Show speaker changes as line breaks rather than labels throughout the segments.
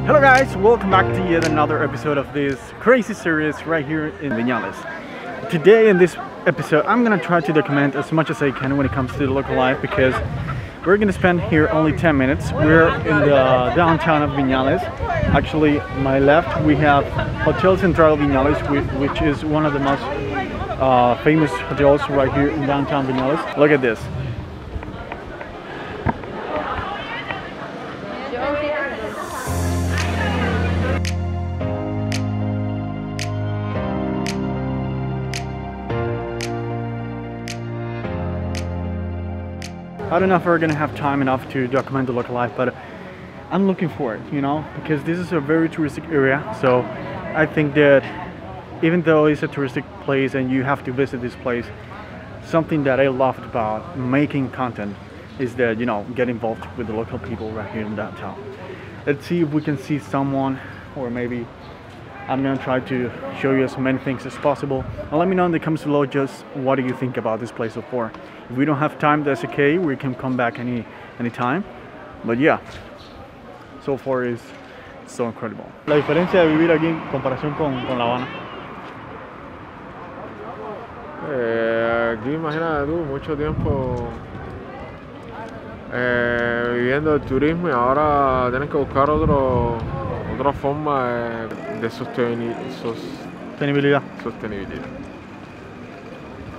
Hello guys, welcome back to yet another episode of this crazy series right here in Viñales. Today in this episode I'm gonna try to document as much as I can when it comes to the local life, because we're gonna spend here only 10 minutes. We're in the downtown of Viñales. Actually, my left we have Hotel Central Viñales, which is one of the most famous hotels right here in downtown Viñales. Look at this. I don't know if we're gonna have time enough to document the local life, but I'm looking for it, you know, because this is a very touristic area. So I think that even though it's a touristic place and you have to visit this place, something that I loved about making content is that, you know, get involved with the local people right here in downtown. Let's see if we can see someone, or maybe I'm gonna try to show you as many things as possible. And let me know in the comments below just what do you think about this place so far. If we don't have time, that's okay. We can come back any time. But yeah, so far is so incredible. La diferencia de vivir aquí en comparación con La Habana.
Aquí imagínate tú, mucho tiempo viviendo el turismo y ahora tienes que buscar otra forma de sostenibilidad.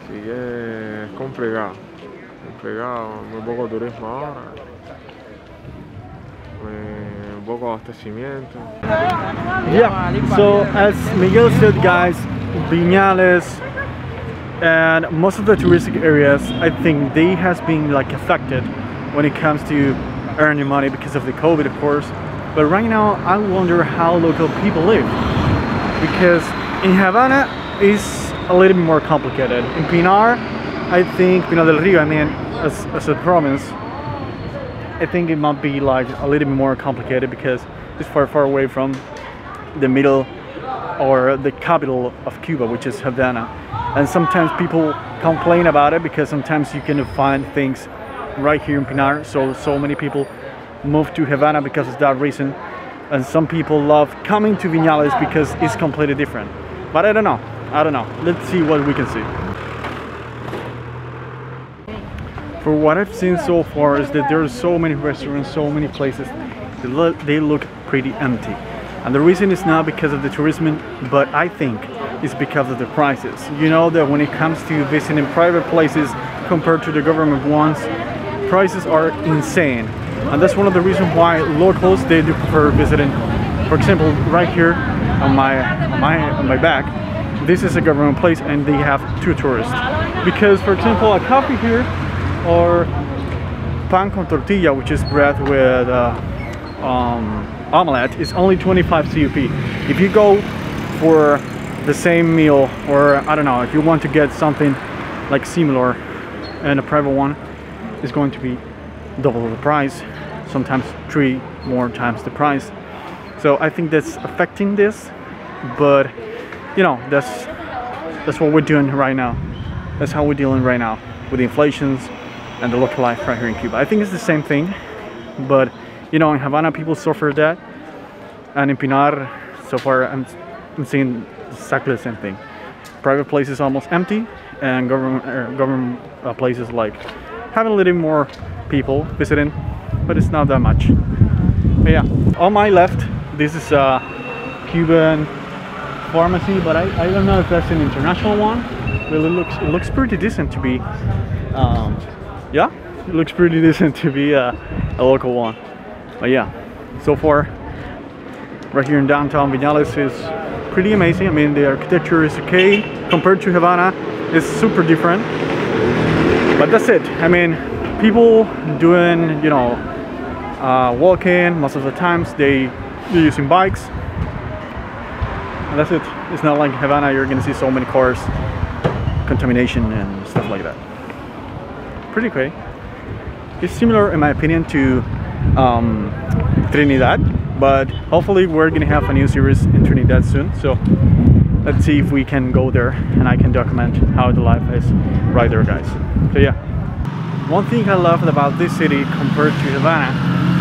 Así que es complicado, muy poco turismo ahora, muy poco abastecimiento.
Yeah, so as Miguel said guys, Viñales and most of the touristic areas, I think they has been like affected when it comes to earning money because of the COVID, of course. But right now I wonder how local people live, because in Havana is a little bit more complicated. In Pinar, I think Pinar del Rio, I mean, as a province, I think it might be like a little bit more complicated because it's far away from the middle or the capital of Cuba, which is Havana. And sometimes people complain about it because sometimes you can find things right here in Pinar. So many people move to Havana because of that reason. And some people love coming to Viñales because it's completely different. But I don't know. Let's see what we can see. For what I've seen so far is that there are so many restaurants, so many places, they look pretty empty. And the reason is not because of the tourism, but I think it's because of the prices. You know that when it comes to visiting private places compared to the government ones, prices are insane. And that's one of the reasons why locals, they do prefer visiting. For example, right here on my back, this is a government place and they have two tourists. Because for example, a coffee here or pan con tortilla, which is bread with omelette, is only 25 CUP. If you go for the same meal, or I don't know, if you want to get something like similar and a private one, it's going to be double the price, sometimes 3 more times the price. So I think that's affecting this, but you know, that's what we're doing right now. That's how we're dealing right now with the inflations and the local life right here in Cuba. I think it's the same thing, but you know, in Havana people suffer that, and in Pinar so far I'm seeing exactly the same thing. Private places almost empty, and government places like having a little more people visiting, but it's not that much. But yeah, on my left, this is a Cuban pharmacy, but I don't know if that's an international one. Well, it looks pretty decent to be. Yeah, it looks pretty decent to be a local one. But yeah, so far, right here in downtown Viñales is pretty amazing. I mean, the architecture is okay compared to Havana. It's super different. But that's it. I mean, people doing, you know, walking most of the times. They're using bikes. And that's it. It's not like Havana, you're gonna see so many cars, contamination and stuff like that. Pretty great. It's similar in my opinion to Trinidad, but hopefully we're gonna have a new series in Trinidad soon. So let's see if we can go there and I can document how the life is right there, guys. So yeah, one thing I love about this city compared to Havana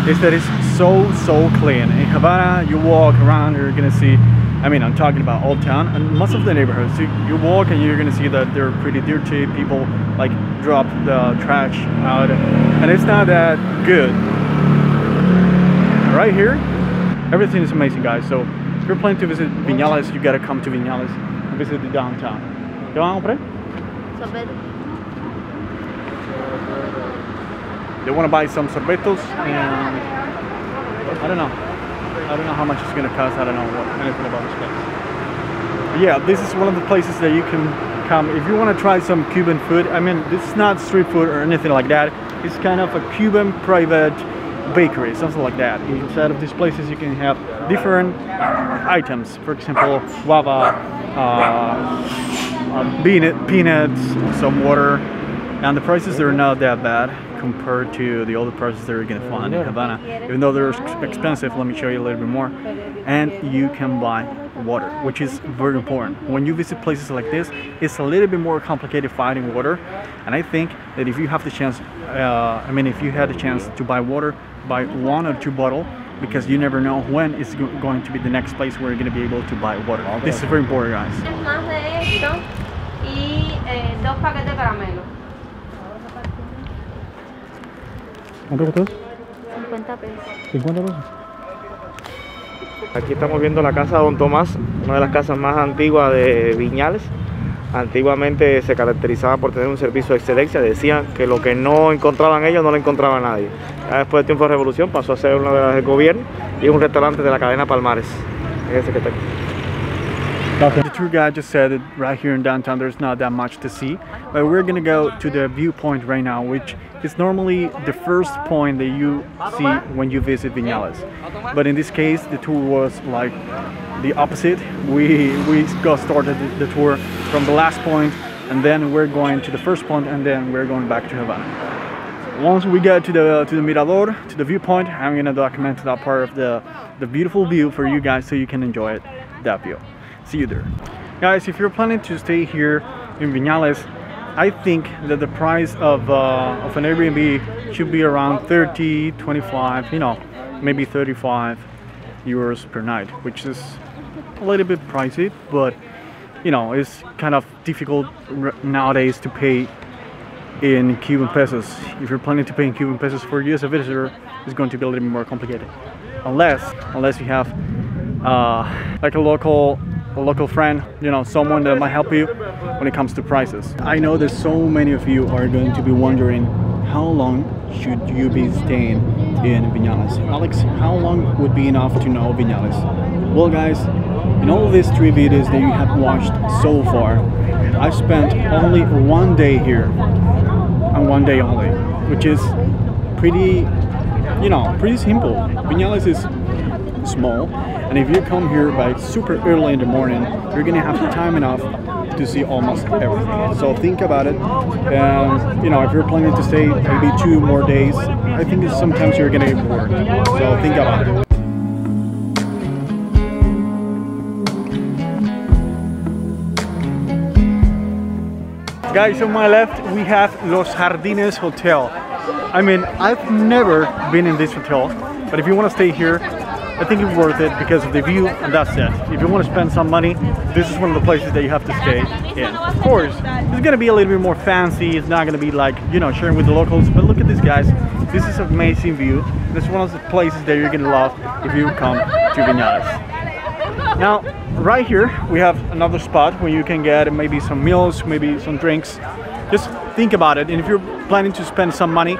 is that it's so clean. In Havana, you walk around, you're gonna see, I mean, I'm talking about Old Town and most of the neighborhoods. You walk and you're gonna see that they're pretty dirty. People like drop the trash out, and it's not that good. Right here, everything is amazing, guys. So if you're planning to visit Viñales, you gotta come to Viñales and visit the downtown. ¿Qué van a comprar? They want to buy some sorbetos, and I don't know how much it's gonna cost. I don't know anything about this place. But yeah, this is one of the places that you can come if you want to try some Cuban food. I mean, this is not street food or anything like that. It's kind of a Cuban private bakery, something like that. Inside of these places you can have different items, for example guava, peanuts, some water, and the prices are not that bad compared to the other prices that you're gonna find in Havana. Even though they're expensive, let me show you a little bit more. And you can buy water, which is very important. When you visit places like this, it's a little bit more complicated finding water, and I think that if you have the chance, if you had the chance to buy water, buy 1 or 2 bottles, because you never know when it's going to be the next place where you're going to be able to buy water. This is very important, guys. ¿Cuánto costó?
50 pesos.
50 pesos.
Aquí estamos viendo la casa de Don Tomás, una de las casas más antiguas de Viñales. Antiguamente se caracterizaba por tener un servicio de excelencia. Decían que lo que no encontraban ellos no lo encontraba nadie. Ya después del tiempo de revolución pasó a ser una de las del gobierno y es un restaurante de la cadena Palmares. Es ese que está aquí.
The tour guide just said that right here in downtown there's not that much to see, but we're gonna go to the viewpoint right now, which is normally the first point that you see when you visit Viñales. But in this case, the tour was like the opposite. We got started the tour from the last point, and then we're going to the first point, and then we're going back to Havana. Once we get to the mirador, to the viewpoint, I'm gonna document that part of the beautiful view for you guys so you can enjoy it, that view. See you there. Guys, if you're planning to stay here in Viñales, I think that the price of an Airbnb should be around 30, 25, maybe 35 euros per night, which is a little bit pricey, but it's kind of difficult nowadays to pay in Cuban pesos. If you're planning to pay in Cuban pesos for you as a visitor, it's going to be a little bit more complicated, unless you have like a local friend, someone that might help you when it comes to prices. I know that so many of you are going to be wondering, how long should you be staying in Viñales? Alex, how long would be enough to know Viñales? Well, guys, in all these 3 videos that you have watched so far, I spent only 1 day here, and 1 day only, which is pretty simple. Viñales is small, and if you come here by super early in the morning, you're gonna have time enough to see almost everything. So think about it, and if you're planning to stay maybe 2 more days, I think sometimes you're gonna get bored. So think about it. Guys, on my left we have Los Jardines Hotel. I mean, I've never been in this hotel, but if you want to stay here, I think it's worth it because of the view, and that's it. If you want to spend some money, this is one of the places that you have to stay in. Of course, it's going to be a little bit more fancy. It's not going to be like, sharing with the locals, but look at this, guys. This is an amazing view. This is one of the places that you're going to love if you come to Viñales. Now, right here, we have another spot where you can get maybe some meals, maybe some drinks. Just think about it, and if you're planning to spend some money,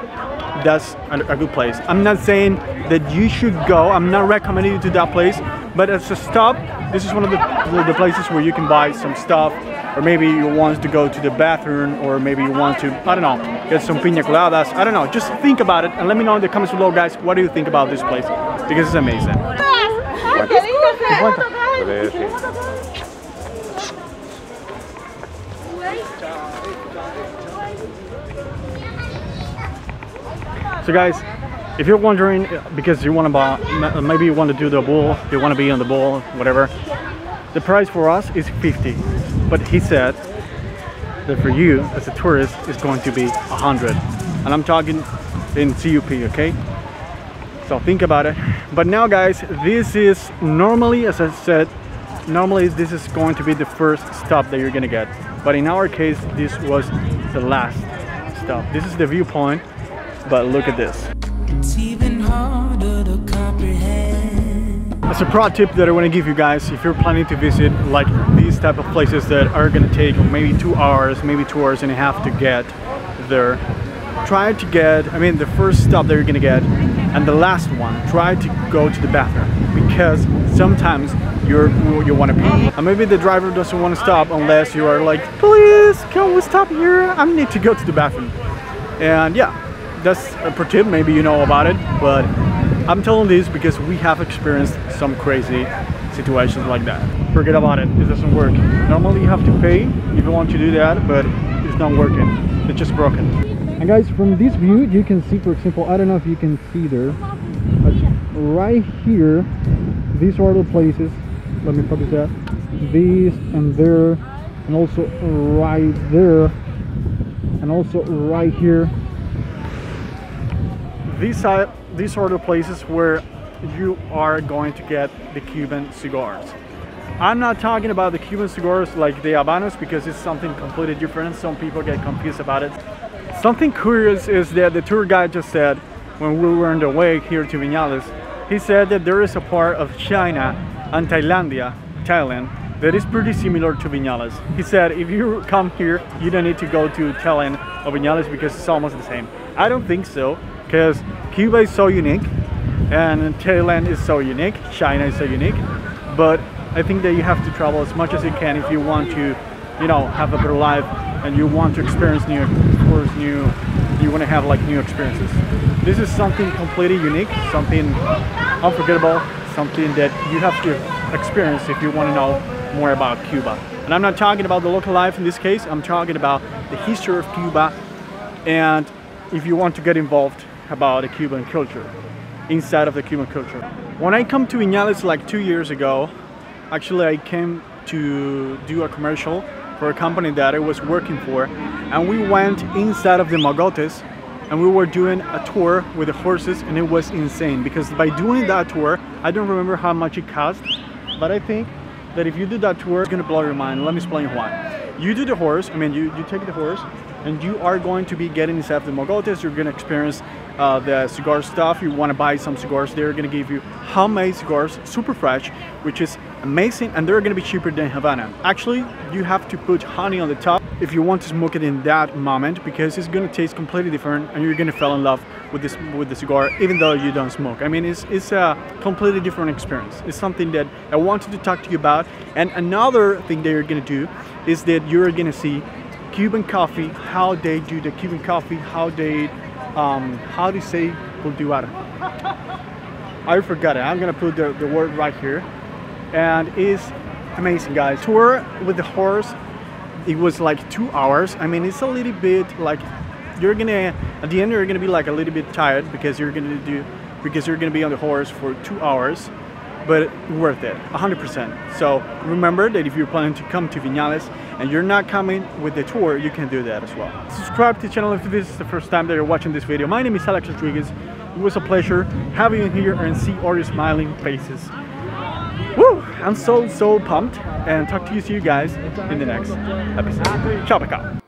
that's a good place. I'm not saying that you should go, I'm not recommending you to that place, but as a stop, this is one of the places where you can buy some stuff, or maybe you want to go to the bathroom, or maybe you want to, I don't know, get some piña coladas. I don't know, just think about it and let me know in the comments below, guys, what do you think about this place, because it's amazing. So guys, if you're wondering, because you want to buy, maybe you want to do the bowl, you want to be on the bowl, whatever, the price for us is 50, but he said that for you as a tourist it's going to be 100, and I'm talking in CUP, okay? So think about it. But now guys, this is normally, as I said, normally this is going to be the first stop that you're gonna get. But in our case, this was the last stop. This is the viewpoint, but look at this.
It's even harder to comprehend.
As a pro tip that I want to give you guys, if you're planning to visit like these type of places that are gonna take maybe 2 hours, maybe 2 hours and a half to get there, try to get, I mean the first stop that you're gonna get and the last one, try to go to the bathroom, because sometimes you want to pee and maybe the driver doesn't want to stop unless you are like, please can we stop here, I need to go to the bathroom. And yeah, that's a pro tip, maybe you know about it, but I'm telling this because we have experienced some crazy situations like that. Forget about it, it doesn't work. Normally you have to pay if you want to do that, but it's not working, it's just broken. And guys, from this view you can see, for example, I don't know if you can see there, but right here, these are the places, let me focus that, these and there, and also right there, and also right here. These are the places where you are going to get the Cuban cigars. I'm not talking about the Cuban cigars like the Habanos, because it's something completely different. Some people get confused about it. Something curious is that the tour guide just said, when we were on the way here to Viñales, he said that there is a part of China and Thailand, that is pretty similar to Viñales. He said if you come here, you don't need to go to Thailand or Viñales because it's almost the same. I don't think so, because Cuba is so unique and Thailand is so unique, China is so unique, but I think that you have to travel as much as you can if you want to, you know, have a better life and you want to experience new, of course, you want to have like new experiences. This is something completely unique, something unforgettable, something that you have to experience if you want to know more about Cuba. And I'm not talking about the local life in this case, I'm talking about the history of Cuba, and if you want to get involved about the Cuban culture, inside of the Cuban culture. When I come to Viñales like 2 years ago, actually I came to do a commercial for a company that I was working for, and we went inside of the mogotes and we were doing a tour with the horses, and it was insane because by doing that tour, I don't remember how much it cost, but I think that if you do that tour, it's gonna blow your mind. Let me explain why. You do the horse, I mean you take the horse and you are going to be getting inside of the mogotes. You're gonna experience the cigar stuff. You want to buy some cigars, they're gonna give you homemade cigars, super fresh, which is amazing, and they're gonna be cheaper than Havana. Actually, you have to put honey on the top if you want to smoke it in that moment, because it's gonna taste completely different and you're gonna fall in love with the cigar even though you don't smoke. I mean, it's a completely different experience. It's something that I wanted to talk to you about. And another thing that you're gonna do is that you're gonna see Cuban coffee, how they do the Cuban coffee, how they how do say cultivar? I forgot it. I'm gonna put the word right here, and it's amazing, guys. Tour with the horse, it was like 2 hours. I mean, it's a little bit like you're gonna at the end you're gonna be like a little bit tired because you're gonna be on the horse for 2 hours, but worth it, 100%. So remember that if you're planning to come to Viñales and you're not coming with the tour, you can do that as well. Subscribe to the channel if this is the first time that you're watching this video. My name is Alex Rodriguez. It was a pleasure having you here and see all your smiling faces. Woo! I'm so pumped, and see you guys in the next episode. Ciao, bye.